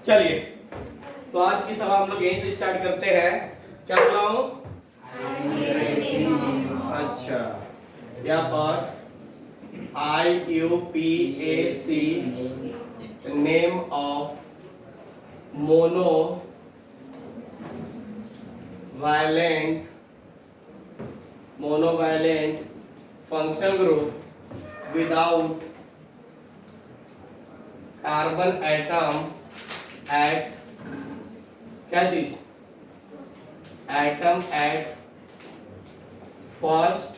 चलिए, तो आज की सभा हम लोग यहीं से स्टार्ट करते हैं। क्या बुलाऊं? अच्छा, यहाँ पर IUPAC, name of monovalent functional group without carbon atom at क्या चीज atom at first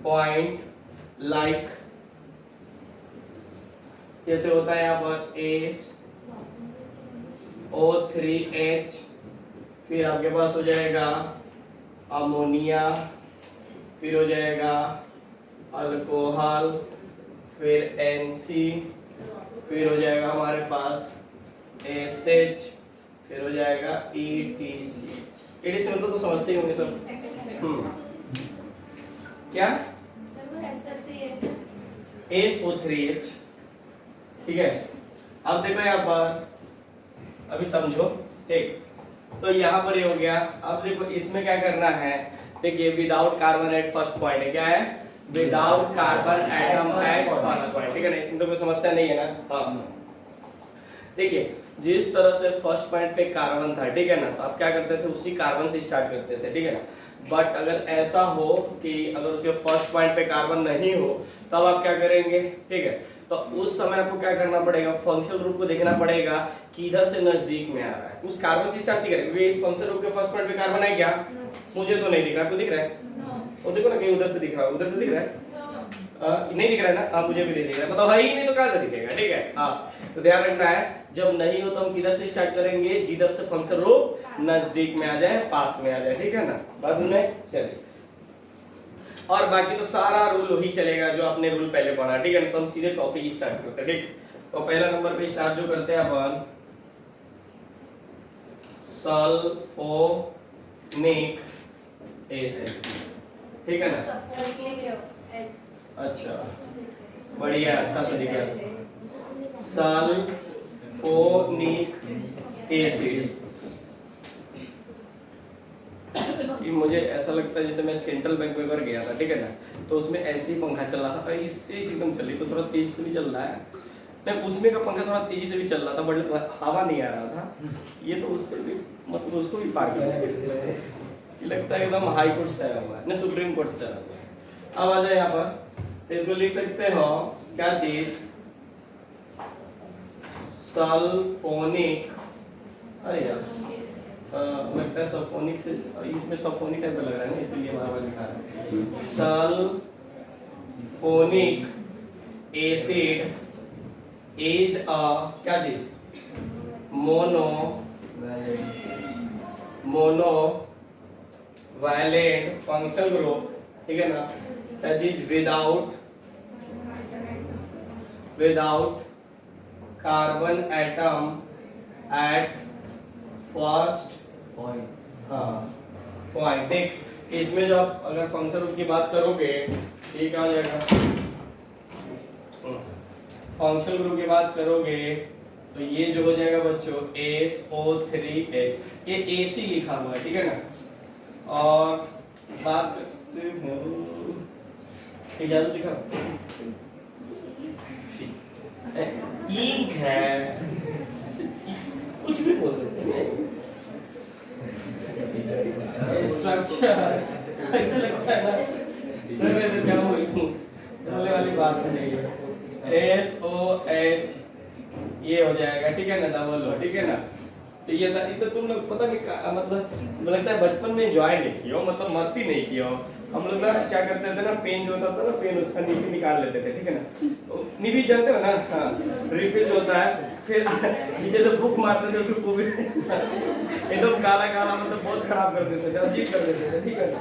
point like जैसे होता है यहाँ पर SO3H, फिर आपके पास हो जाएगा अमोनिया, फिर हो जाएगा अल्कोहल, फिर NC, फिर हो जाएगा हमारे पास SH, फिर हो जाएगा ETC। ETC मतलब तो समझते ही होंगे सब। क्या? SO3H, ठीक है। अब देखो यहाँ पर, अभी समझो, ठीक। तो यहाँ पर ये हो गया। अब देखो इसमें क्या करना है, देखिए without carbon at first point है। क्या है? Without carbon atom at first point, ठीक है ना। इसमें तो कोई समस्या नहीं है ना। हाँ, देखिए जिस तरह से फर्स्ट पॉइंट पे कार्बन था, ठीक है ना, तो आप क्या करते थे, उसी कार्बन से स्टार्ट करते थे, ठीक है ना। बट अगर ऐसा हो कि अगर उसके फर्स्ट पॉइंट पे कार्बन नहीं हो, तब आप क्या करेंगे, ठीक है। तो उस समय आपको क्या करना पड़ेगा, फंक्शनल ग्रुप को देखना पड़ेगा कि इधर से नजदीक में आ रहा है। उस कार्बन से स्टार्ट नहीं करेंगे। इस फंक्शनल ग्रुप के फर्स्ट पॉइंट पे कार्बन है क्या? मुझे तो नहीं दिख रहा, आपको दिख रहा है? वो देखो ना, कहीं उधर से दिख रहा है, उधर से दिख रहा है? नहीं दिख रहा है ना। हाँ, मुझे भी नहीं दिख रहा है, मतलब है ही नहीं तो कहां से दिखेगा, ठीक है। हाँ, तो ध्यान रखना है, जब नहीं हो तो हम किधर से स्टार्ट करेंगे, जिधर से फंक्शनल ग्रुप नजदीक में आ जाए, पास में आ जाए, ठीक है ना। बस में चलिए, और बाकी तो सारा रूल वही चलेगा जो आपने रूल पहले पढ़ा, ठीक है। तो हम सीधे टॉपिक स्टार्ट करते हैं, ठीक। तो पहला नंबर पे स्टार्ट जो करते हैं अपन, सल्फोनिक एसिड, ठीक है ना। अच्छा, बढ़िया, अच्छा से दिखा। सल्फोनिक एसिड, ये मुझे ऐसा लगता है जैसे मैं सेंट्रल बैंक में बार गया था, ठीक है ना, तो उसमें ऐसे ही पंखा चल रहा था, इससे एकदम चल रही, तो थोड़ा तेज से भी चल रहा है। नहीं, उसमें का पंखा थोड़ा तेजी से भी चल रहा था, बट हवा नहीं आ रहा था। ये तो उससे भी, मतलब उसको भी पार कर गया। ये लगता है एकदम हाई कोर्ट से आया हुआ है, नहीं सुप्रीम कोर्ट से आया हुआ है। अब आ जाए यहाँ पर, तो इसको लिख सकते हो क्या चीज, सल्फोनिक, अरे यार लगता है सल्फोनिक से, इसमें सल्फोनिक टाइप लग रहा है ना, इसलिए बार-बार लिखा है। सल्फोनिक एसिड इज अ क्या चीज, मोनोवैलेंट फंक्शनल ग्रुप, ठीक है ना, that is without carbon atom at first point. हाँ, पॉइंट। देख इसमें जो आप अगर फंक्शन ग्रुप की बात करोगे, ये क्या हो जाएगा, फंक्शनल ग्रुप की बात करोगे तो ये जो हो जाएगा बच्चों SO3H, ये AC लिखा हुआ है, ठीक है ना। और बात करते हैं, इजाजत लिखा इंक है, कुछ भी बोल सकते हैं। स्ट्रक्चर ऐसा लगता है ना, मैं क्या बोलूं, समझने वाली बात नहीं है। SOH ये हो जाएगा, ठीक है ना, डबल हो, ठीक है ना। तो ये था, तो तुम लोग पता नहीं मतलब लगता है बचपन में एंजॉय नहीं किया, मतलब मस्ती नहीं किया। हम लोग ना क्या करते थे ना, पेन जो होता था ना, पेन उसका निबी निकाल लेते थे, ठीक है ना। निबी जानते हो ना, हाँ, रिफिल होता है, फिर नीचे से बुक मारते थे उसको भी एकदम काला काला, मतलब बहुत खराब कर देते थे, अजीब कर देते थे, ठीक है ना।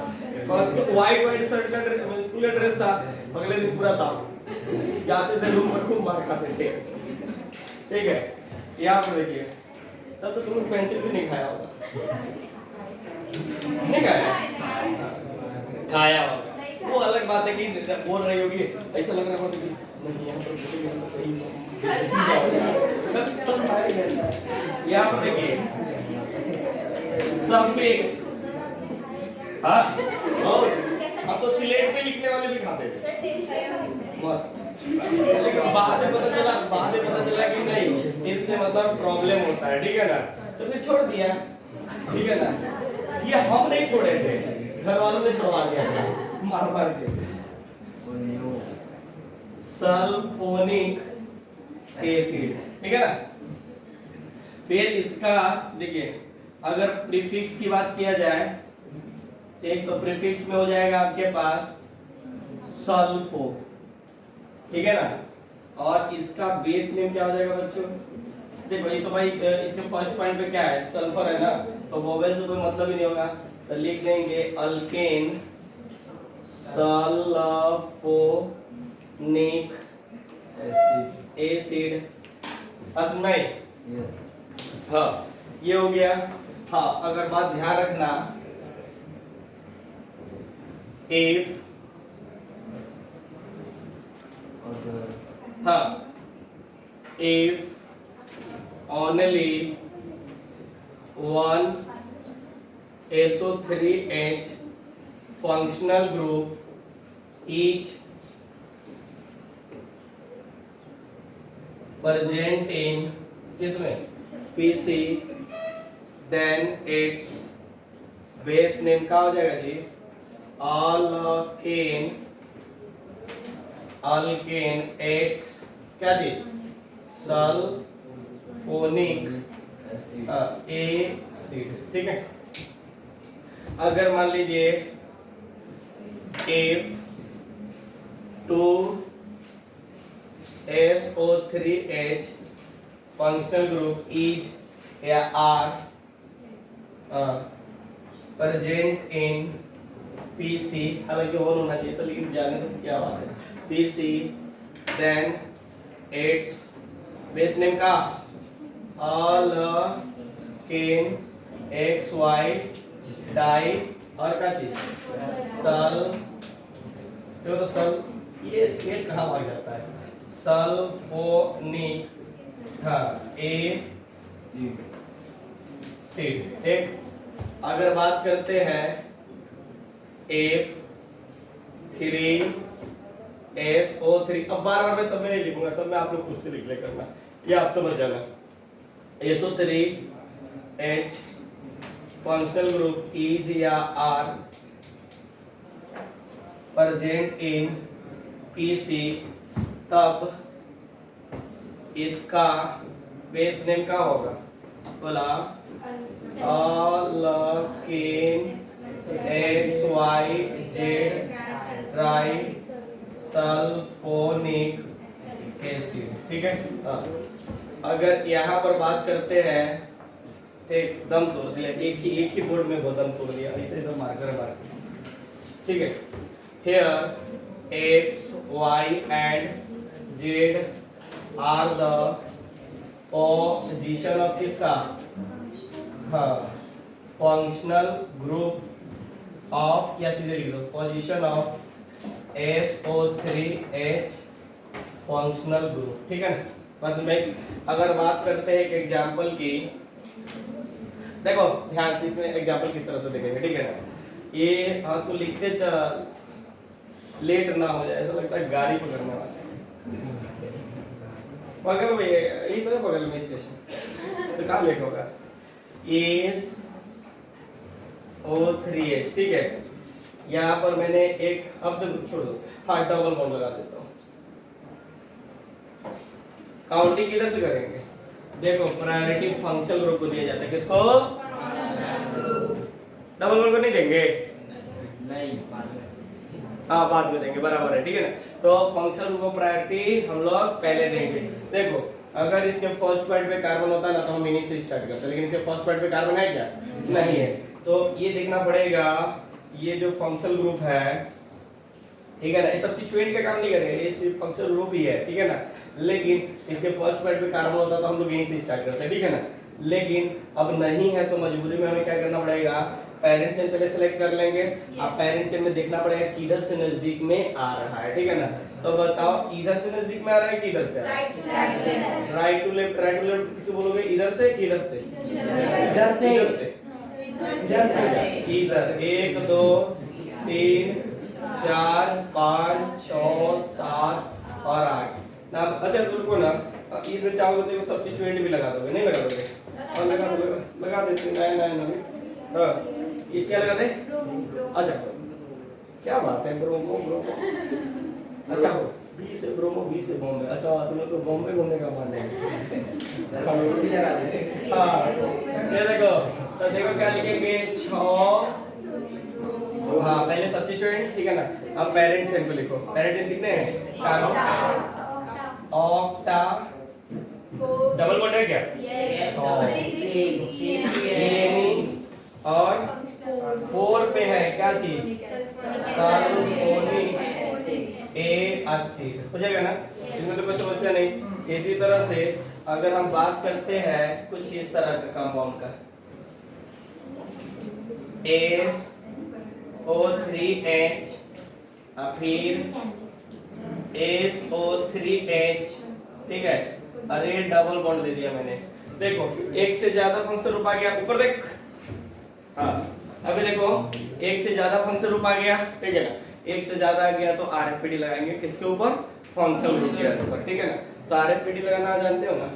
और व्हाइट शर्ट का स्कूल का ड्रेस था, अगले दिन पूरा साफ, जाते थे रूम पर खूब मार खाते थे, ठीक है। यहाँ पर देखिए, तब तो तुम लोग पेंसिल भी नहीं खाया होगा, नहीं खाया, खाया होगा, वो अलग बात है कि बोल रही होगी, ऐसा लग रहा होगा कि नहीं यहाँ पर यहाँ पर देखिए सफिक्स, हाँ और अब तो सिलेट में लिखने वाले भी खाते थे मस्त, लेकिन बाद में पता चला कि नहीं इससे मतलब प्रॉब्लम होता है, ठीक है ना, तो फिर छोड़ दिया, ठीक है ना। ये हम नहीं छोड़े थे, घर वालों ने छुड़वा दिया था मार मार के। सल्फोनिक एसिड, ठीक है ना। फिर इसका देखिए अगर प्रीफिक्स की बात किया जाए, एक तो प्रीफिक्स में हो जाएगा आपके पास सल्फो, ठीक है ना, और इसका बेस नेम क्या हो जाएगा बच्चों? देखो ये तो भाई इसके फर्स्ट पॉइंट पे क्या है, सल्फर है ना, तो वोवेल से कोई मतलब ही नहीं होगा, तो लिख देंगे अल्केन सल्फोनिक एसिड, समझ में? यस। हाँ ये हो गया। हाँ अगर बात ध्यान रखना, इफ हाँ if only one SO3H functional group is present in किसमें PC, then its base name क्या हो जाएगा जी? अल्केन X क्या चीज? सल्फोनिक एसिड, ठीक है। अगर मान लीजिए if 2SO3H functional group is या are present in PC, हालांकि और होना चाहिए तो, लेकिन जाने दो क्या बात है, PC, then its base name का अल्केन XY डाई और क्या चीज सल, देखो तो सल ये कहाँ भाग जाता है, सल्फोनिक हाँ एसिड, एक। अगर बात करते हैं F3SO3, अब बार बार मैं सब में नहीं लिखूंगा, सब में आप लोग खुद से लिख ले करना, ये आप समझ जाना। SO3H फंक्शनल ग्रुप इज या आर प्रेजेंट इन PC, तब इसका बेस नेम क्या होगा? बोला alkane XYZ try sulphonic acid, ठीक है। अगर यहाँ पर बात करते हैं, एक दम तोड़ दिया, एक ही बोर्ड में वो दम तोड़ दिया, ऐसे सब मार्कर मार, ठीक है। Here X, Y and Z are the position of किसका? हाँ फंक्शनल ग्रुप ऑफ, या सीधे लिख दो position of SO3H functional group, ठीक है ना। बस मैं अगर बात करते हैं एक एग्जांपल की, देखो ध्यान से इसमें एग्जांपल किस तरह से देखेंगे, ठीक है ना। ये हाँ तो लिखते चल, लेट ना हो जाए, ऐसा लगता है गाड़ी पकड़ने वाले बगल में, यही तो बगल में स्टेशन, तो कहाँ लेट होगा? SO3H, ठीक है। यहाँ पर मैंने एक, अब तो छोड़ दो, हाँ डबल बॉन्ड लगा देता हूँ। काउंटिंग किधर से करेंगे? देखो प्रायोरिटी फंक्शनल ग्रुप को दिया जाता है, किसको? डबल बॉन्ड को नहीं देंगे? नहीं, हाँ बाद में देंगे, बराबर है, ठीक है ना। तो फंक्शनल ग्रुप को प्रायोरिटी हम लोग पहले देंगे। देखो अगर इसके फर्स्ट पॉइंट पे कार्बन होता है ना तो हम इन्हीं से स्टार्ट करते हैं, लेकिन इसके फर्स्ट पॉइंट पे कार्बन है क्या? नहीं है, तो ये देखना पड़ेगा ये जो फंक्शनल ग्रुप है, ठीक है ना, ये सब सिचुएंट का काम नहीं करेंगे, ये सिर्फ फंक्शनल ग्रुप ही है, ठीक है ना। लेकिन इसके फर्स्ट पॉइंट पे कार्बन होता तो हम लोग यहीं से स्टार्ट करते हैं, ठीक है ना। लेकिन अब नहीं है तो मजबूरी में हमें क्या करना पड़ेगा? पेरेंट चेन पहले सेलेक्ट कर लेंगे। अब पेरेंट चेन में देखना पड़ेगा किधर से नजदीक में आ रहा है, ठीक है ना। तो बताओ इधर से नजदीक में आ रहा है कि इधर से आ रहा है? राइट टू लेफ्ट किसे बोलोगे? इधर से कि इधर से? इधर से। इधर से। इधर 1 2 3 4 5 6 7 और 8 ना। अच्छा रुको ना, इसमें चाहोगे तो सब्स्टिट्यूएंट भी लगा दोगे, नहीं लगा दोगे? और लगा देते हैं। हाँ ये क्या लगा दे? अच्छा क्या बात है, ब्रोमो। अच्छा बी से ब्रोमो, बी से बॉम्बे। अच्छा तुम्हें तो बॉम्बे घूमने का मन है। हाँ ये देखो, तो देखो क्या लिखेंगे? 6। हाँ पहले सब्स्टिट्यूएंट, ठीक है ना। अब पेरेंट्स इनको लिखो। पेरेंट्स कितने हैं? ऑक्टा डबल बॉन्ड है क्या? और 4 पे है क्या चीज? Sulphonic acid. हो जाएगा ना, इसमें तो कोई समस्या नहीं। इसी तरह से अगर हम बात करते हैं कुछ इस तरह का कंपाउंड का, SO3H, फिर SO3H, ठीक है। अरे डबल बॉन्ड दे दिया मैंने। देखो एक से ज्यादा फंक्शन रूप आ गया, ऊपर देख। हाँ अभी देखो एक से ज्यादा फंक्शन रूप आ गया, ठीक है ना। एक से ज्यादा आ गया तो आरएफपीडी लगाएंगे किसके ऊपर? फंक्शन ग्रुप के ऊपर, ठीक है ना। तो आरएफपीडी लगाना जानते हो ना,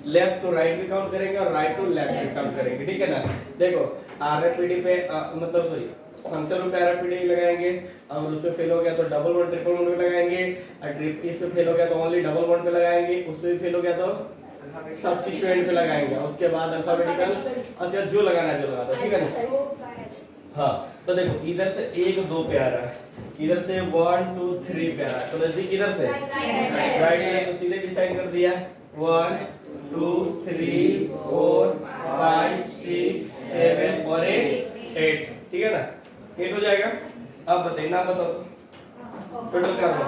लेफ्ट टू राइट भी काउंट करेंगे और राइट टू लेफ्ट भी काउंट करेंगे, ठीक है ना। देखो आरएफपीडी पे मतलब सॉरी फंक्शन रूप पे आरएफपीडी लगाएंगे, अगर उस पे फेल हो गया तो डबल बॉन्ड ट्रिपल बॉन्ड पे लगाएंगे, और इस पे फेल हो गया तो ओनली डबल बॉन्ड पे लगाएंगे, उस पे भी फेल हो गया तो सब्स्टिट्यूएंट पे लगाएंगे, उसके बाद अल्फाबेटिकल अच्छा जो लगाना है जो लगा दो, ठीक है ना। हाँ तो देखो इधर से 1 2 पे आ रहा है, इधर से 1 2 3 पे आ रहा है, तो नजदीक इधर से राइट है, तो सीधे डिसाइड कर दिया 1 2 3 4 5 6 7 और 8, ठीक है ना। 8 हो जाएगा। अब बताइए ना, बताओ टोटल क्या होगा?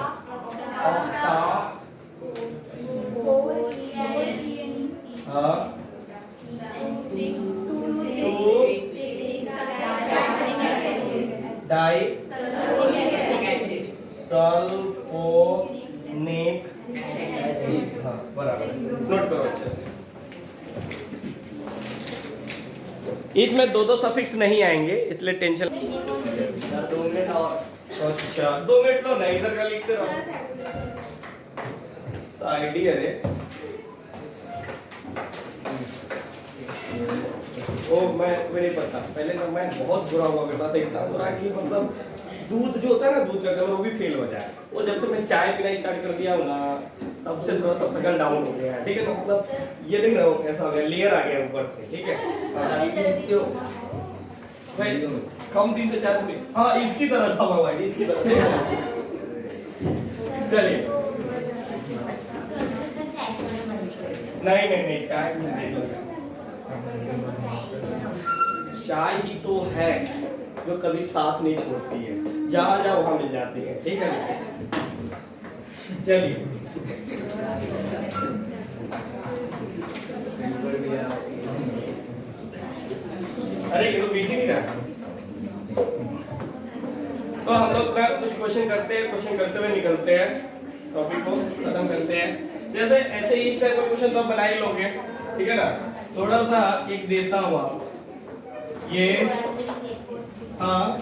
हाँ डाई सल्फोनिक एसिड, हाँ बराबर, नोट करो अच्छे से। इसमें दो सफिक्स नहीं आएंगे इसलिए टेंशन। 2 मिनट और। अच्छा 2 मिनट लो ना, इधर का लिखते रहो साइड ही। अरे ओ मैं तुम्हें नहीं पता, पहले तो मैं बहुत बुरा हुआ करता था, इतना बुरा कि मतलब दूध जो होता है ना, दूध का कलर वो भी फेल हो जाए। वो जब से मैं चाय पीना स्टार्ट कर दिया हूँ ना, तब से थोड़ा सा शक्ल डाउन हो गया है, ठीक है ना। मतलब ये देख रहे हो कैसा हो गया, लेयर आ गया ऊपर से, ठीक है भाई। कम दिन से चाय पी, हाँ इसकी तरह था मैं वाइट, इसकी तरह। चलिए नहीं चाय नहीं, चाय ही तो है जो कभी साथ नहीं छोड़ती है, जहां जाओ वहां मिल जाती है, ठीक है ना। चलिए अरे ये तो बीत ही नहीं रहा। तो हम लोग ना कुछ क्वेश्चन करते हैं, क्वेश्चन करते हुए निकलते हैं, टॉपिक को खत्म करते हैं। जैसे ऐसे इस टाइप का क्वेश्चन तो आप बना ही लोगे, ठीक है ना। थोड़ा सा एक देता हुआ ये, हाँ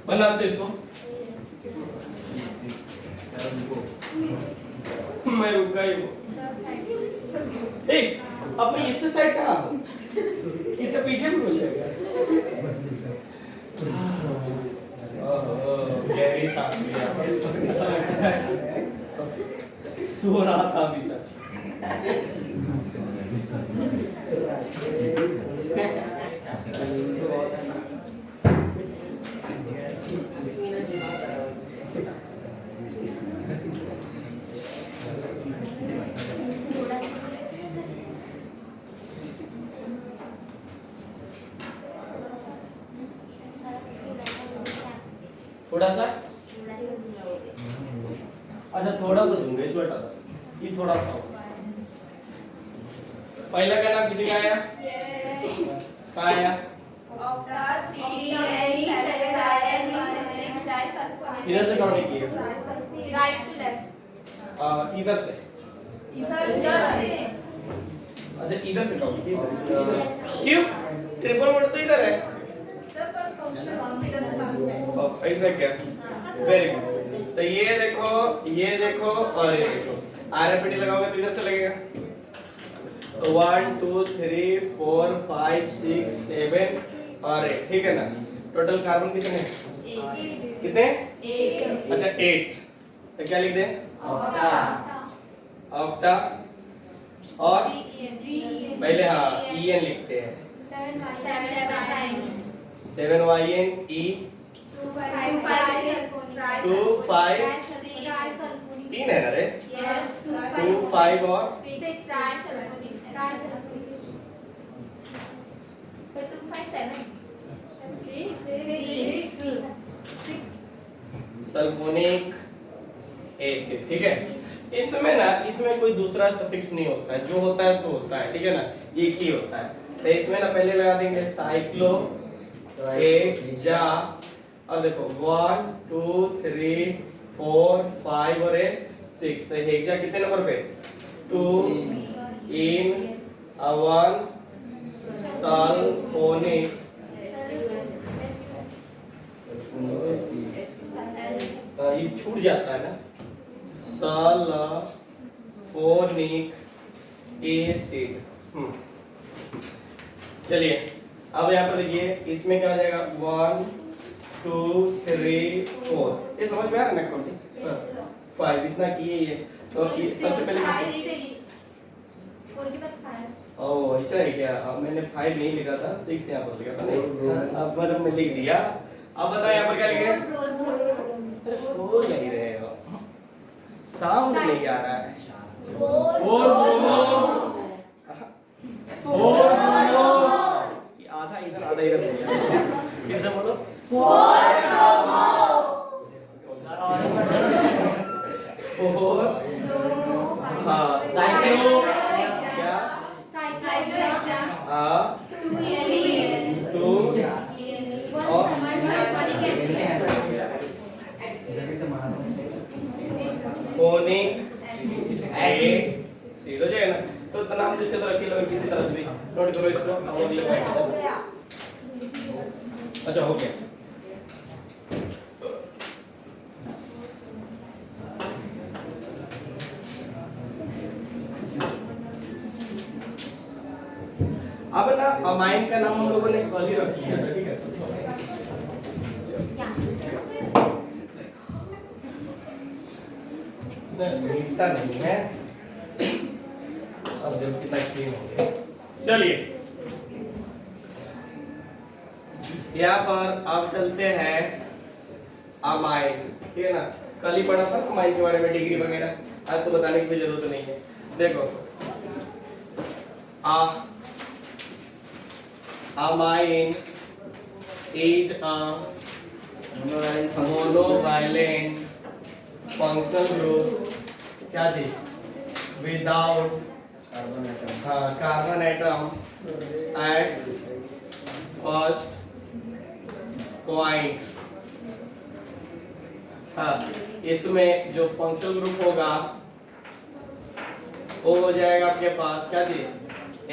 बनाते इसको, मैं रुका ही हूँ। अपनी इससे साइड कहाँ हो, इसके पीछे भी कुछ है क्या? गहरी सांस लिया, सो रहा था अभी तक। थोड़ा सा, अच्छा थोड़ा सा दूंगा, इसमें हटा दो, ये थोड़ा सा होगा। पहला का नाम किसी का आया? कहाँ आया? इधर से काउंटिंग की इधर से। अच्छा इधर से काउंट की। क्यों? ट्रिपल वर्ड तो इधर है। ऐसा क्या? Very good. तो ये देखो और ये देखो। RFD लगाओगे तो इधर से लगेगा। तो 1 2 3 4 5 6 7 और 8, ठीक है ना? टोटल कार्बन कितने हैं? कितने? 8। अच्छा 8। तो क्या लिख दें? ऑक्टा और पहले हाँ EN लिखते हैं। 7YN E 2 5 3 है ना रे? 2 5 और सल्फोनिक एसिड, ठीक है? इसमें कोई दूसरा सफिक्स नहीं होता है, जो होता है सो होता है, ठीक है ना? एक ही होता है। तो इसमें ना पहले लगा देंगे साइक्लो हेक्सा और देखो 1 2 3 4 5 और 6। तो हेक्सा कितने नंबर पे? 2 इन 1 सल्फोनिक ये छूट जाता है ना, सल्फोनिक एसिड। चलिए अब यहाँ पर देखिए इसमें क्या हो जाएगा? 1 2 3 4। ये समझ में आ रहा है ना? काउंटिंग 5 इतना किए ये। तो ये सबसे पहले ओह ऐसा है क्या? मैंने 5 नहीं लिखा था, 6 यहाँ पर लिखा था। नहीं अब मतलब मैं लिख दिया। अब बताओ यहाँ पर क्या लिखे? बोल नहीं रहे हो, साउंड नहीं आ रहा है। आधा इधर आधा इधर। फिर से बोलो। हाँ साइक्लो क्या? टू और फोनिक एसिड हो जाएगा ना? तो नाम जिससे तो रखिए लोग किसी तरह से भी नोट करो इसको। अब अगले अच्छा हो गया। अब ना अमाइन का नाम हम लोगों ने कल ही रख लिया था, ठीक है? मिलता नहीं है अब जब कितना क्लीन हो गया। चलिए यहाँ पर अब चलते हैं अमाइन, ठीक है ना? कल ही पढ़ा था अमाइन के बारे में, डिग्री वगैरह, आज तो बताने की भी जरूरत नहीं है। देखो amine is a monovalent functional group क्या थी? Without carbon atom at first point। हाँ इसमें जो फंक्शनल ग्रुप होगा वो हो जाएगा आपके पास क्या थी?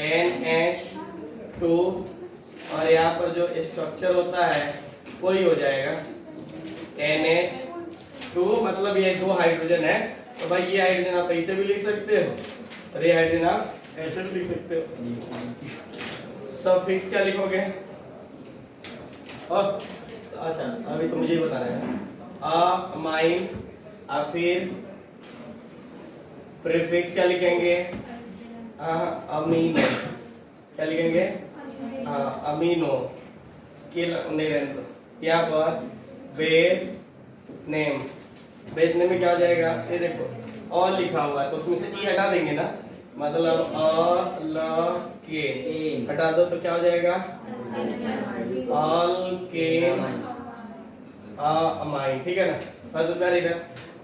NH2 और यहाँ पर जो स्ट्रक्चर होता है वही हो जाएगा NH2। मतलब ये 2 हाइड्रोजन है, तो भाई ये हाइड्रोजन आप ऐसे भी लिख सकते हो और ये हाइड्रोजन आप ऐसे भी लिख सकते हो। सफिक्स क्या लिखोगे? और अच्छा अभी तो मुझे ही बताना है। अमाइन और फिर प्रीफिक्स क्या लिखेंगे? अमीनो क्या लिखेंगे? अमीनो के नहीं रहने दो। यहाँ पर बेस नेम, बेस नेम में क्या हो जाएगा? ये देखो ऑल लिखा हुआ है तो उसमें से ई हटा देंगे ना, मतलब के हटा दो तो क्या हो जाएगा? ऑल के अमाइन, ठीक है ना? बस उतना रहेगा।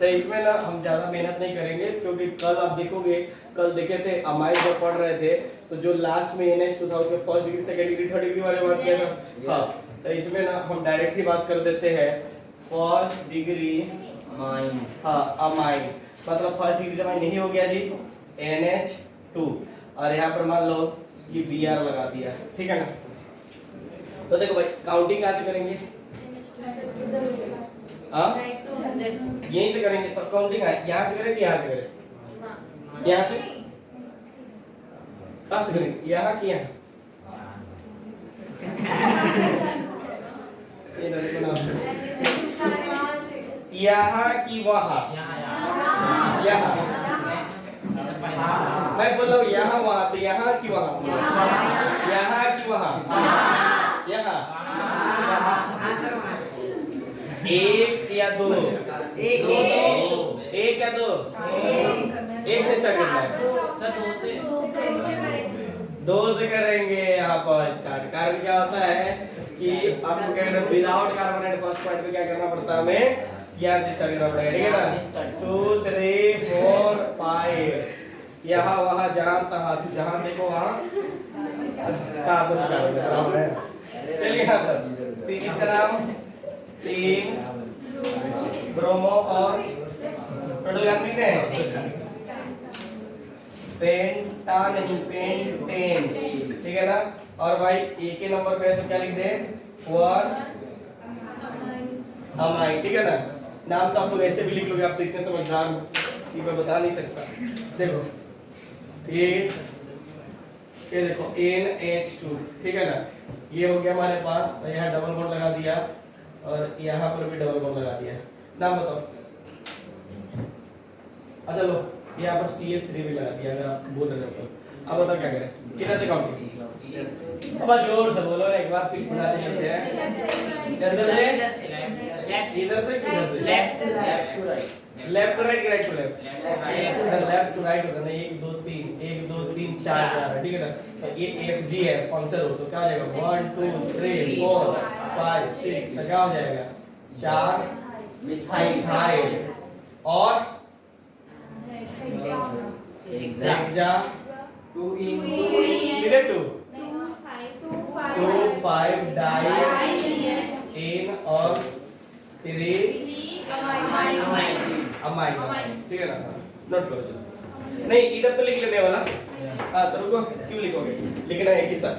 तो इसमें ना हम ज्यादा मेहनत नहीं करेंगे क्योंकि कल आप देखोगे, कल देखे थे अमाइन जब पढ़ रहे थे तो जो लास्ट में NH2 था उसमें first degree second degree third degree वाले बात किया था। हाँ, तो इसमें ना हम डायरेक्ट ही बात कर देते हैं फर्स्ट डिग्री माइन। हाँ अमाइन, मतलब फर्स्ट डिग्री अमाइन नहीं हो गया जी NH2, और यहाँ पर मान लो कि Br लगा दिया, ठीक है ना। तो देखो भाई काउंटिंग कहाँ से करेंगे? हाँ यहीं से करेंगे, तो काउंटिंग यहाँ से करें कि यहाँ से करें? यहाँ से, कहाँ से करेंगे? यहाँ कि यहाँ? यहाँ की वहाँ? यहाँ। मैं बोल रहा हूँ यहाँ वहाँ, तो यहाँ की वहाँ? यहाँ की वहाँ? यहाँ। एक या दो? एक या दो? एक से स्टार्ट करना है सर दो से करेंगे यहाँ पर स्टार्ट। कारण क्या होता है कि आपको क्या करना, विदाउट कार्बोनेट फर्स्ट पॉइंट पे क्या करना पड़ता है हमें, यहाँ से स्टार्ट करना पड़ेगा, ठीक है ना। 2 3 4 5 यहाँ वहाँ जहाँ तहाँ, जहाँ देखो वहाँ कार्बन बराबर है। चलिए यहाँ पर इसका नाम 3 ब्रोमो और टोटल याद लिखते हैं पेंटा नहीं पेंटेन, ठीक है ना। और भाई एक ही नंबर पे है तो क्या लिख दे 1 अमाइन, ठीक है ना। नाम तो आप लोग ऐसे भी लिख लोगे, आप तो इतने समझदार हो कि मैं बता नहीं सकता। देखो ये देखो NH2, ठीक है ना, ये हो गया हमारे पास, और यहाँ डबल बॉन्ड लगा दिया और यहाँ पर भी डबल बॉन्ड लगा दिया। नाम बताओ। अच्छा लो यहाँ पर CH3 भी लगा दिया, अगर आप बोल रहे हो तो। अब बताओ क्या करें, किधर से काउंटिंग? अब जोर से बोलो ना, एक बार पिक बनाते चलते हैं। इधर से किधर से? Left to right. Left to right, right to left. Left to right होता है 1 2 3 1 2 3 4 जा रहा है, ठीक है ना। तो ये FG है फंक्शन हो, तो क्या हो जाएगा 1 2 3 4 5 6, तो क्या हो जाएगा 4 मिथाइल और हेक्सा 2 सीधे 2 5 डाई एन और 3 अमाइन, ठीक है ना। नोट करो चलो। नहीं इधर तो लिख लेने वाला, हाँ तो रुको, क्यों लिखोगे, लिखना है एक ही साथ।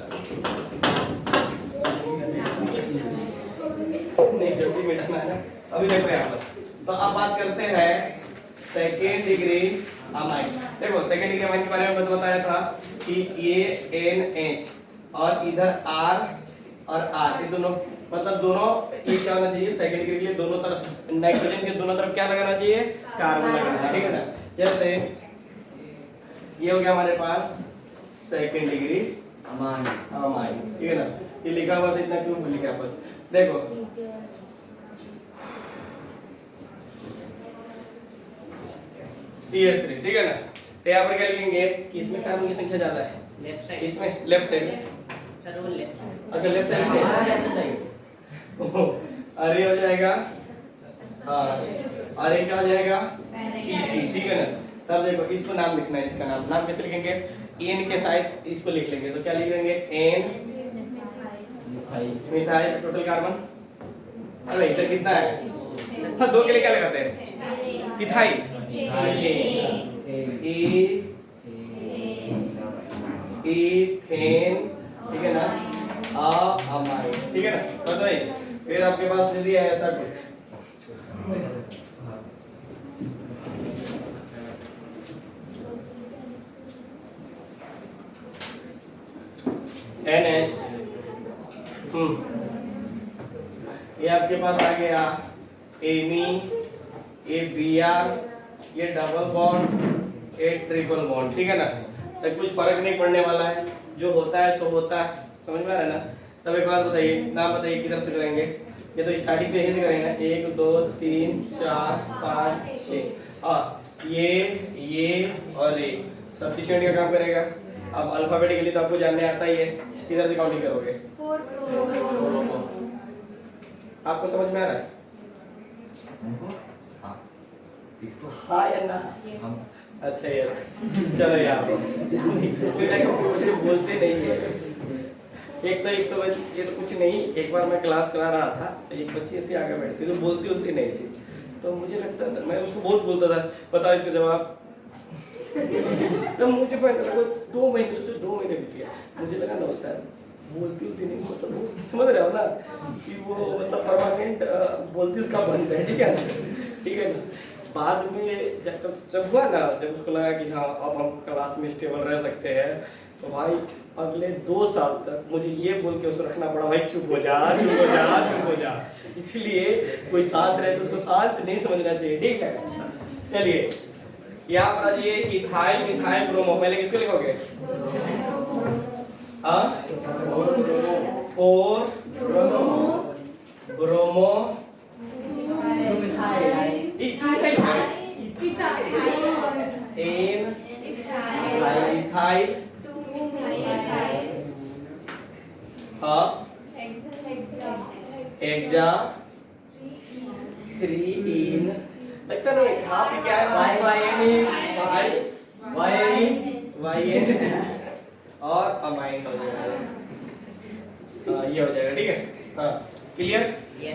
नहीं जल्दी मिटाना है ना। अभी देखो यहाँ पर, तो अब बात करते हैं सेकेंड डिग्री अमाइन। देखो सेकेंड डिग्री अमाइन के बारे में मैंने बताया था कि ये NH और इधर R और R, ये दोनों मतलब दोनों ये क्या होना चाहिए, सेकेंड डिग्री के लिए दोनों तरफ नाइट्रोजन के दोनों तरफ क्या लगाना चाहिए, कार्बन लगाना चाहिए, ठीक है ना। जैसे ये हो गया हमारे पास सेकेंड डिग्री अमाइन, ठीक है ना। ये लिखा हुआ था, इतना क्यों लिखा पर देखो CH3, ठीक है ना। तो यहाँ पर क्या लिखेंगे कि इसमें कार्बन की संख्या ज्यादा है, लेफ्ट साइड। इसमें लेफ्ट साइड, सर वो लेफ्ट। अच्छा लेफ्ट साइड में अरे हो जाएगा, हाँ अरे क्या हो जाएगा PC, ठीक है ना। तब देखो इसको नाम लिखना है, इसका नाम कैसे लिखेंगे, N के साथ इसको लिख लेंगे, तो क्या लिख लेंगे N मिथाइल टोटल कार्बन, अरे इधर कितना है, हाँ 2 के लिए क्या लगाते हैं इथाइल, इथेन, ठीक है ना, अमाइन, ठीक है ना। तो नहीं फिर आपके पास यदि है ऐसा कुछ NH, ये आपके पास आ गया एमी, ये Br, ये डबल बॉन्ड, ये ट्रिपल बॉन्ड, ठीक है ना। तो कुछ फर्क नहीं पड़ने वाला है, जो होता है सो होता है, समझ में आ रहा है ना। तब एक बात बताइए, नाम बताइए किधर से करेंगे, ये तो स्टार्टिंग से यहीं से करेंगे, 1 2 3 4 5 6 और ये और ये सब्स्टिट्यूएंट का काम करेगा। अब अल्फाबेटिकली तो आपको जानने आता ही है, किधर से काउंटिंग करोगे, आपको समझ में आ रहा है, हाँ या ना। अच्छा यस, चलो यार मुझे बोलते नहीं है। एक तो ये तो कुछ नहीं, एक बार मैं क्लास करा रहा था तो एक बच्ची ऐसे आगे बैठती तो बोलती नहीं थी, तो मुझे लगता था मैं उसको बहुत बोलता था, बताओ इसका जवाब। तो मुझे पता 2 महीने सोचो, 2 महीने बीत गया, मुझे लगा ना उस टाइम बोलती नहीं, मतलब वो समझ रहे हो ना कि वो मतलब परमानेंट बोलती उसका बंद है, ठीक है ना, ठीक है ना। बाद में जब हुआ ना, जब उसको लगा कि हाँ अब हम क्लास में स्टेबल रह सकते हैं, तो भाई अगले 2 साल तक मुझे ये बोल के उसको रखना पड़ा, भाई चुप हो जा, चुप हो जा, चुप हो जा। इसलिए कोई साथ रहे तो उसको साथ नहीं समझना चाहिए, ठीक है। चलिए यहाँ पर आज ये इथाइल मिथाइल ब्रोमो, पहले किसको लिखोगे? हाँ, 4 ब्रोमो एन इथाइल हाँ हेक्सा 3 इन, लगता नहीं आप क्या है वाई और अमाइन हो जाएगा, ये हो जाएगा, ठीक है। हाँ क्लियर।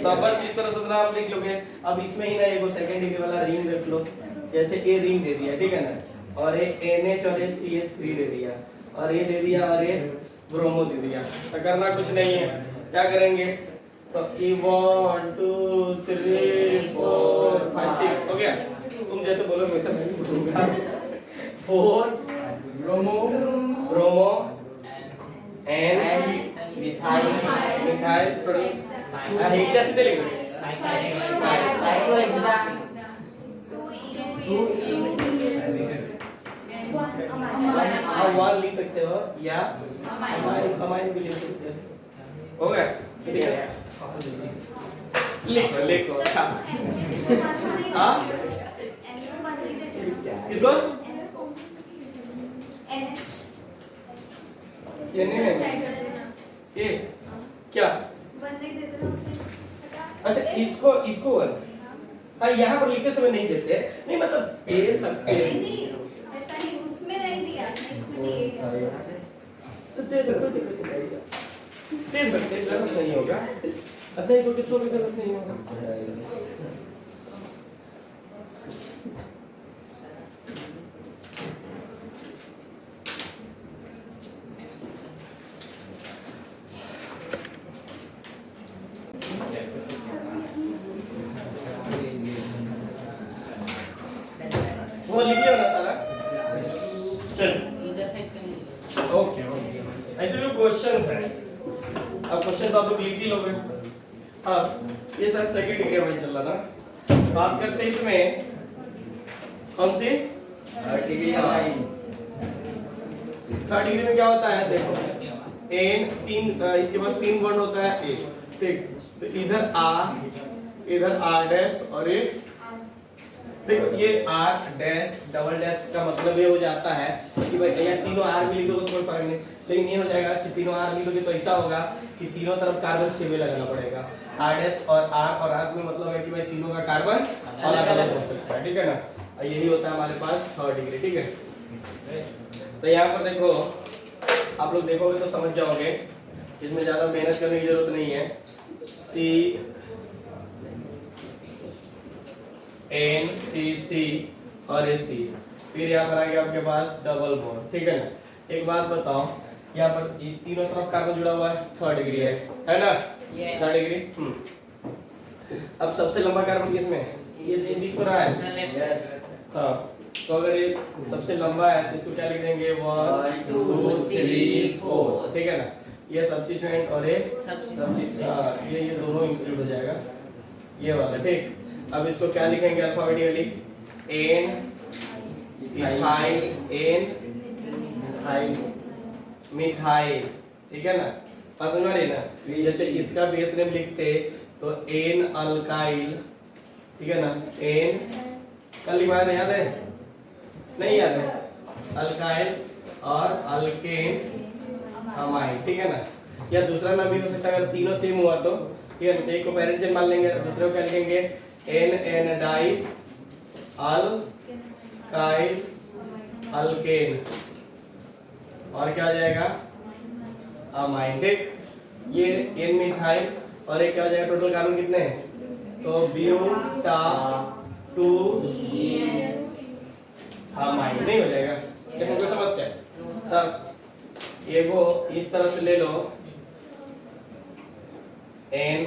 तो बस इस तरह से आप लिख लोगे। अब इसमें ही ना एक सेकंड डिग्री वाला रिंग रख लो, जैसे ए रिंग दे दिया, ठीक है ना, और एक NH और एक CH3 दे दिया, और ये दे दिया, और ये ब्रोमो दे दिया। तो करना कुछ नहीं है, क्या करेंगे तो ये 1 2 3 4 5 6 हो गया। तुम जैसे बोलो वैसे मैं भी बोलूंगा। 4 ब्रोमो एन मिथाइल हेक्सा से लिखो, आप 1 लिख सकते हो या अमाइन भी लिख सकते हो, हो गया, ठीक है। लिखो लिखो हाँ किसको ये नहीं है ये क्या, अच्छा इसको 1 हाँ यहाँ पर लिखते समय नहीं देते, नहीं मतलब दे सकते हैं, तो दे सकते, दे सकते, गलत नहीं होगा, नहीं क्योंकि तो भी गलत नहीं होगा। वो लिख लिया ना सारा, चलो ओके ओके। ऐसे भी क्वेश्चंस है, अब क्वेश्चन तो आप लोग लिख ही लोगे। हाँ ये सर सेकंड डिग्री में चल रहा ना, बात करते हैं इसमें कौन सी थर्ड डिग्री में क्या होता है, देखो एन 3 इसके पास 3 बॉन्ड होता है ए, ठीक, तो इधर आर डैश और ये देखो ये आर डैश डबल डैश का मतलब ये हो जाता है कि भाई या तीनों आर भी लिखोगे तो कोई फर्क नहीं, लेकिन ये हो जाएगा कि तीनों आर लिखोगे तो ऐसा होगा कि तीनों तरफ कार्बन सेवे लगाना पड़ेगा, आर डैश और आर में मतलब है कि भाई तीनों का कार्बन अलग अलग हो सकता है, ठीक है ना। यही होता है हमारे पास थर्ड डिग्री, ठीक है। तो यहाँ पर देखो आप लोग देखोगे तो समझ जाओगे, इसमें ज्यादा मेहनत करने की जरूरत नहीं है। C N C C और C, फिर यहाँ पर आ गया आपके पास डबल बॉन्ड, ठीक है ना। एक बात बताओ, यहाँ पर ये तीनों तरफ कार्बन जुड़ा हुआ है, थर्ड डिग्री है ना, थर्ड डिग्री। अब सबसे लंबा कार्बन किसमें है, ये दिख रहा है, हाँ, तो अगर ये सबसे लंबा है तो इसको क्या लिख देंगे 1 2 3 4, ठीक है ना। ये सब्स्टिट्यूएंट और ये सब्स्टिट्यूएंट, ये दोनों इंक्लूड हो जाएगा, ये वाला, ठीक। अब इसको क्या लिखेंगे अल्फाबेटिकली, एन मिथाइल, ठीक है ना, पसंद आ रही है ना। जैसे इसका बेस नेम लिखते तो एन अल्काइल, ठीक है ना, एन कल लिखवाया था, याद है नहीं याद है, अल्काइल और अल्केन अमाइन, ठीक है ना। या दूसरा नाम भी हो सकता है अगर तीनों सेम हुआ तो, ठीक है। एक को पेरेंट चेन मान लेंगे, दूसरे को क्या लिखेंगे N N di alkyl alkane, और क्या हो जाएगा अमाइन। ठीक, ये एन मिथाइल और एक क्या हो जाएगा, टोटल कार्बन कितने हैं, तो ब्यूटा 2 अमाइन नहीं हो जाएगा। देखो कोई समस्या है तब ये को इस तरह से ले लो, एन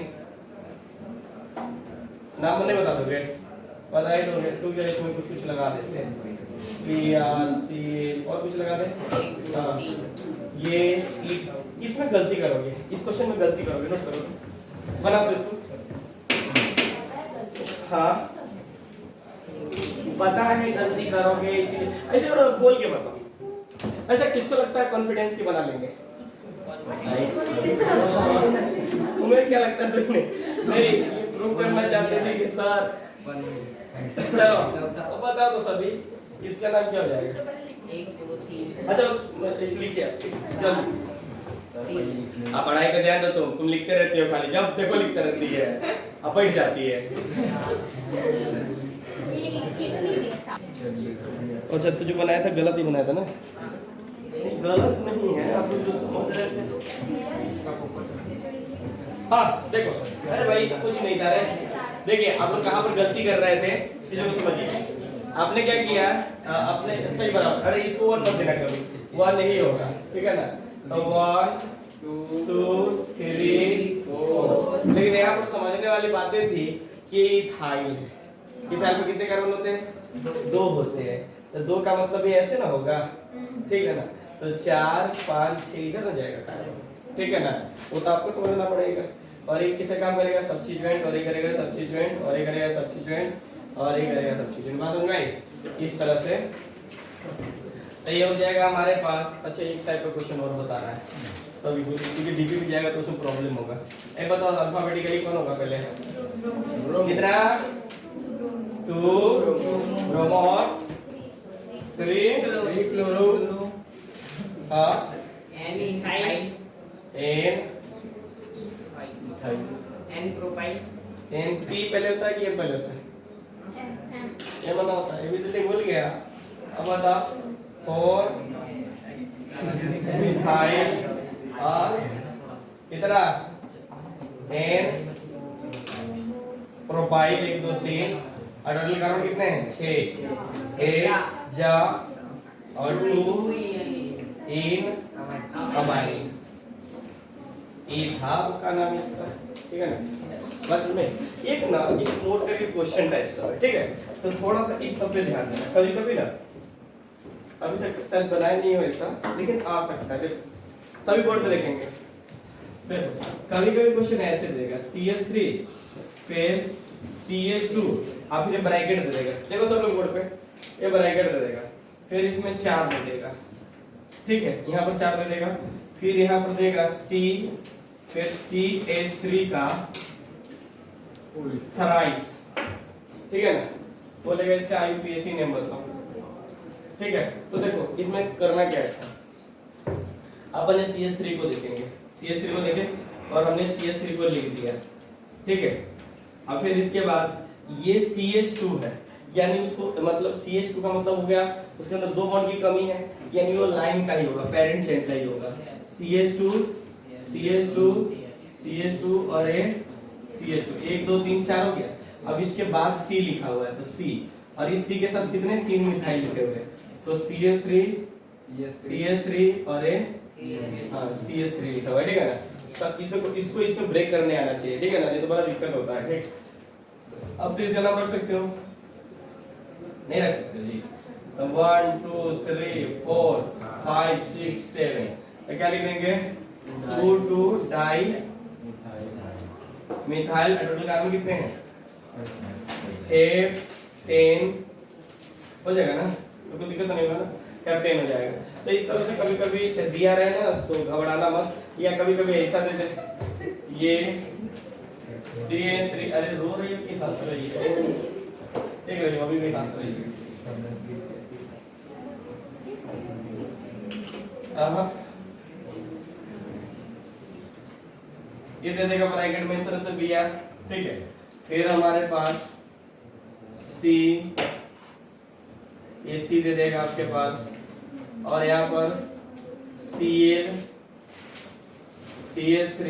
नाम नहीं बता दोगे, बता ही दोगे, टू के इसमें कुछ कुछ लगा देते हैं, पी आर सी और कुछ लगा दे। हाँ, ये इसमें गलती करोगे, इस क्वेश्चन में गलती करोगे, नोट करो, बना दो इसको। हाँ पता है गलती करोगे इसीलिए ऐसे और बोल के बताओ। ऐसा किसको लगता है कॉन्फिडेंस की बना लेंगे? तुम्हें क्या लगता है, तुमने नहीं प्रूव करना चाहते थे कि सर तो बता दो सभी, इसका नाम क्या हो जाएगा? 1 2 3 अच्छा लिखिए चलो, आप पढ़ाई पे ध्यान दो, तुम लिखते रहते हो, खाली जब देखो लिखते रहती है, अब बैठ जाती है। अच्छा तो जो बनाया था गलत ही बनाया था ना? गलत नहीं है, आप जो समझ रहे थे। हाँ देखो, अरे भाई कुछ नहीं था रे, देखिए आप लोग कहाँ पर गलती कर रहे थे चीजों को समझिए। आपने क्या किया, आपने सही बराबर, अरे इसको 1 मत देना कभी, 1 नहीं होगा, ठीक है ना? तो 1 2 3 4, लेकिन यहाँ पर समझने वाली बातें थी कि इथाइल में कितने कार्बन होते हैं? 2 होते हैं, तो 2 का मतलब ये ऐसे ना होगा, ठीक है ना? तो 4 5 6 इधर हो जाएगा कार्बन, ठीक है ना? वो तो आपको समझना पड़ेगा। और एक किसे काम करेगा, सब्स्टिट्यूएंट, और एक करेगा सब्स्टिट्यूएंट, और एक करेगा सब्स्टिट्यूएंट, और एक करेगा सब्स्टिट्यूएंट। बात समझ में आई? इस तरह से तो ये हो जाएगा हमारे पास। अच्छा एक टाइप का क्वेश्चन और बता रहा है सभी को, क्योंकि डीपी में जाएगा तो उसमें प्रॉब्लम होगा। एक बताओ अल्फाबेटिकली कौन होगा पहले? कितना? 2 ब्रोमो, 3 क्लोरो, हाँ N ethyl, N N propyl, N P पहले होता है कि ये पहले होता है? ये मना होता है, इसीलिए भूल गया। अब बता 4 मिथाइल और कितना? एन प्रोपाइल 1 2 3, और टोटल कार्बन कितने हैं? 6, एक जा और 2 इन अमाइन। ये था का नाम इसका, ठीक है ना? बस में एक ना एक नोट करके क्वेश्चन टाइप सा है, ठीक है? तो थोड़ा सा इस सब पे ध्यान देना, कभी कभी ना अभी तक शायद बनाया नहीं हो ऐसा, लेकिन आ सकता है। देखो सभी बोर्ड पे देखेंगे, देखो कभी कभी क्वेश्चन ऐसे देगा CH3 फिर CH2, आप फिर ब्रैकेट दे देगा। देखो सब लोग बोर्ड पे ये ब्रैकेट दे देगा, फिर इसमें 4 दे देगा, ठीक है? यहाँ पर 4 दे देगा, फिर यहाँ पर देगा C, फिर CH3 का थराइस, ठीक है ना? बोलेगा इसका IUPAC नेम बताओ, ठीक है? तो देखो इसमें करना क्या है, अपन CH3 को देखेंगे, CH3 को देखें और हमने CH3 को लिख दिया, ठीक है? अब फिर इसके बाद ये CH2 है, यानी उसको मतलब CH2 का मतलब हो गया उसके अंदर 2 बॉन्ड की कमी है, यानी वो लाइन का ही होगा, पेरेंट चेन का ही होगा। CH2 CH2 CH2 और ये CH2, 1 2 3 4 हो गया। अब इसके बाद C लिखा हुआ है, तो C, और इस C के साथ कितने 3 मिथाइल लिखे हुए हैं, तो CH3 और ये हाँ CH3 लिखा हुआ है, ठीक है ना? तो इसको इसमें ब्रेक करने आना चाहिए, ठीक है ना? नहीं तो बड़ा दिक्कत होता है, ठीक? अब तो इसका नाम रख सकते हो, नहीं रख सकते जी? तो 1 2 3 4 5 6 7, तो क्या लिख देंगे? 2 डाई मिथाइल। टोटल कार्बन कितने हैं? 10 हो जाएगा ना? तो कोई दिक्कत नहीं होगा ना? क्या 10 हो जाएगा। तो इस तरह से कभी कभी दिया रहे ना तो घबराना मत, या कभी कभी ऐसा दे दे ये CH3, अरे रो रही हो कि हंस रही है? देख रही हो अभी भी हंस रही है। ये दे देगा ब्रैकेट में इस तरह से Br, ठीक है? फिर हमारे पास C, ये C दे देगा आपके पास, और यहाँ पर Cl CH3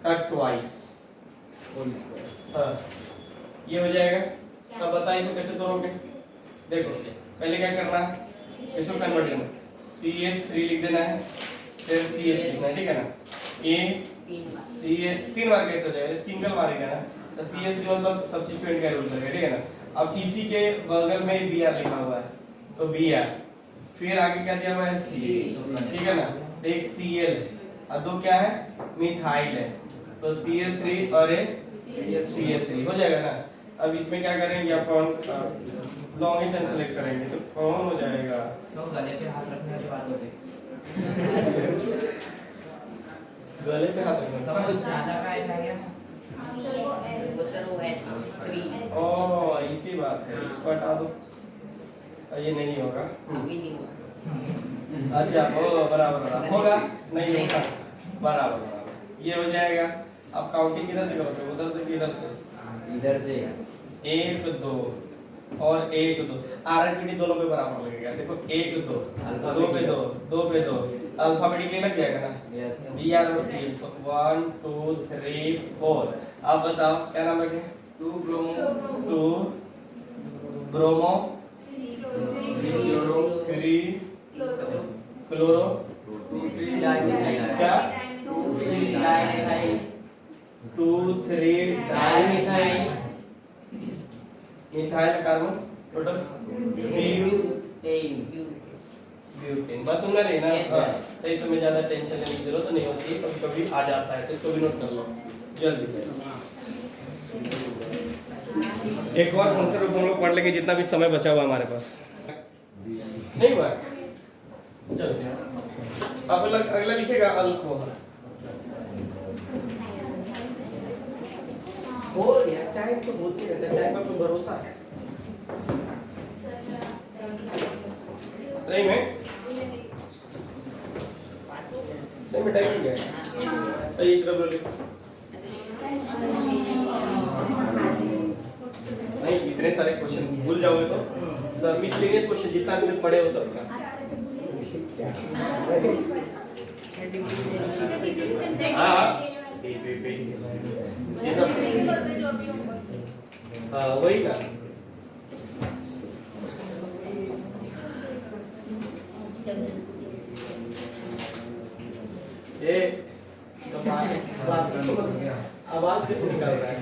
का ट्वाइस। हाँ, ये हो जाएगा। अब बताइए इसको कैसे तोड़ोगे। देखो पहले क्या करना है, इसको कन्वर्ट करना, CH3 लिख देना है, फिर CH लिखना है, ठीक है ना। A CH 3 बार कैसे हो जाएगा, सिंगल मारेगा ना, तो CH3 मतलब सब्स्टिट्यूएंट का रूल करेगा, ठीक है ना। अब इसी के बगल में Br लिखा हुआ है, तो Br, फिर आगे क्या दिया हुआ है C, ठीक है ना। तो एक Cl और दो क्या है, मिथाइल है, तो CH3 और एक CH3 हो जाएगा ना। अब इसमें क्या करेंगे अपन, लॉन्गेशन सेलेक्ट करेंगे, तो कौन हो जाएगा, गले पे हाथ रखने वाली बात होती गले पे हाथ रखना। सब कुछ ज्यादा का ऐसा है सर वो H3 ओ इसी बात है, इसको हटा दो, ये नहीं होगा। अभी नहीं हुआ। अच्छा ओ बराबर होगा, नहीं होगा, बराबर ये हो जाएगा। अब काउंटिंग किधर से करोगे, उधर से कि इधर से, इधर से 1 2 और 1 2, आरएनपीटी दोनों पे बराबर लगेगा। देखो 1 2 2 पे 2 2 पे 2 अल्फाबेटिकली लग जाएगा ना। यस बी आर और सी, तो 1 2 3 4। अब बताओ क्या नाम रखें, 2 ब्रोमो 3 क्लोरो क्या 2 3 dimethyl, methyl carbon total butane. बस सुनना नहीं ना। हाँ, तो इस समय ज्यादा टेंशन लेने की जरूरत नहीं होती, कभी कभी आ जाता है, तो इसको भी नोट कर लो जल्दी। एक और फंक्शन रूप हम लोग पढ़ लेंगे जितना भी समय बचा हुआ हमारे पास। नहीं हुआ, चलो अब अगला लिखेगा अल्कोहल। हो गया, टाइम तो बोलते रहते हैं, टाइम पर कोई भरोसा है सही में, सही में टाइम हो गया। सही इसका बोलो नहीं, इतने सारे क्वेश्चन भूल जाओगे तो मिसलेनियस क्वेश्चन जितना भी पढ़े हो सबका। हाँ ये सब हाँ वही ना। ये आवाज कैसे निकाल रहा है।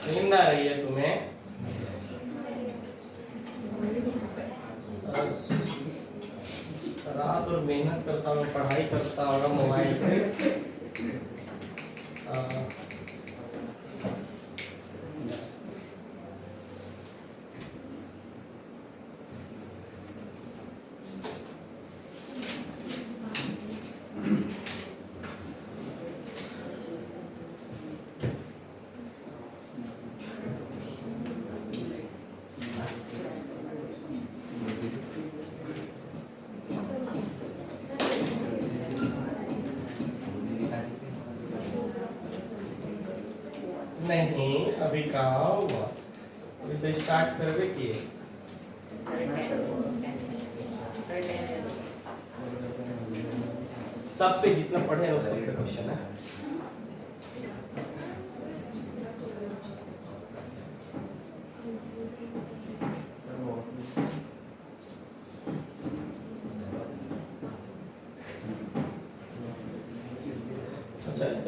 नींद आ रही है तुम्हें? रात और मेहनत करता हूँ, पढ़ाई करता हूँ मोबाइल पे। नहीं अभी कहाँ हुआ, अभी तो स्टार्ट करवे किए। सब पे जितना पढ़े हैं उस सब पे क्वेश्चन है।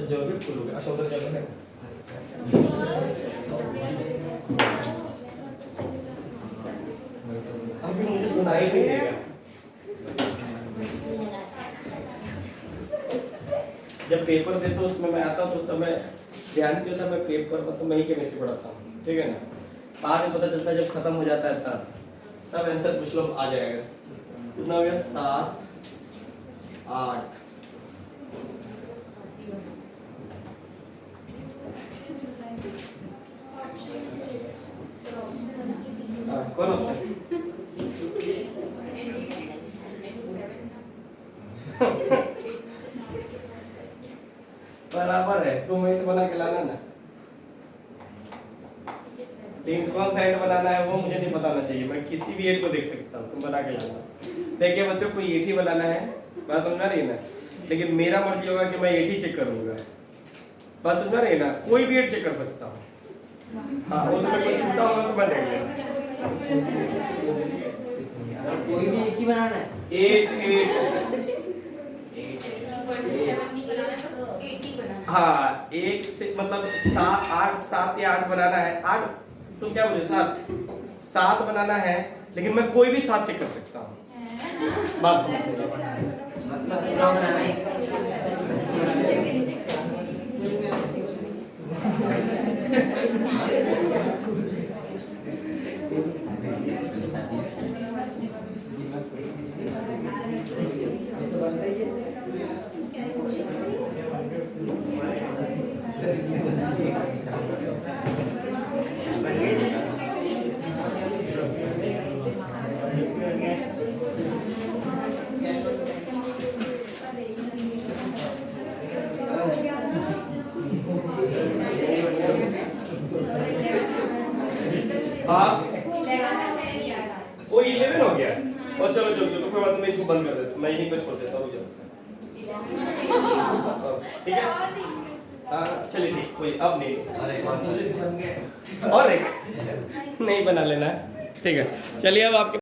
जरूर फुल हो गया। अच्छा उधर चलो ना। अभी मुझे सुनाई नहीं देगा। जब पेपर देते उसमें मैं आता तो उस समय ध्यान नहीं होता, मैं पेपर मतलब मैं ही केमिस्ट्री पढ़ाता हूँ, ठीक है ना। बाद में पता चलता है जब खत्म हो जाता है तब आंसर कुछ लोग आ जाएगा। कितना हो गया 7 8 कौन ऑप्शन बराबर है, तुम वही तो बना के लाना ना। लेकिन कौन सा एट बनाना है वो मुझे नहीं बताना चाहिए, मैं किसी भी एट को देख सकता हूँ, तुम बना के लाना। देखिए बच्चों कोई एट ही बनाना है, बात समझा रही है ना। लेकिन मेरा मर्जी होगा कि मैं एट ही चेक करूंगा, बात समझा रही है ना। कोई भी एट चेक कर सकता हूँ। हाँ उसमें कोई छूटा होगा तो मैं देख लेगा। कोई भी एक ही बनाना है। 8 8 हाँ एक से मतलब 7 8 7 या 8 बनाना है। 8 तुम क्या बोले 7 बनाना है, लेकिन मैं कोई भी 7 चेक कर सकता हूँ। बस मतलब पूरा बनाना है। हाँ वो 11 हो गया। और चलो चलो चलो कोई बात नहीं, मैं इसको बंद कर देता हूँ, मैं यहीं पे छोड़ देता हूँ। ठीक है हाँ चलिए ठीक, कोई अब नहीं। और एक नहीं बना लेना, ठीक है। चलिए अब आपके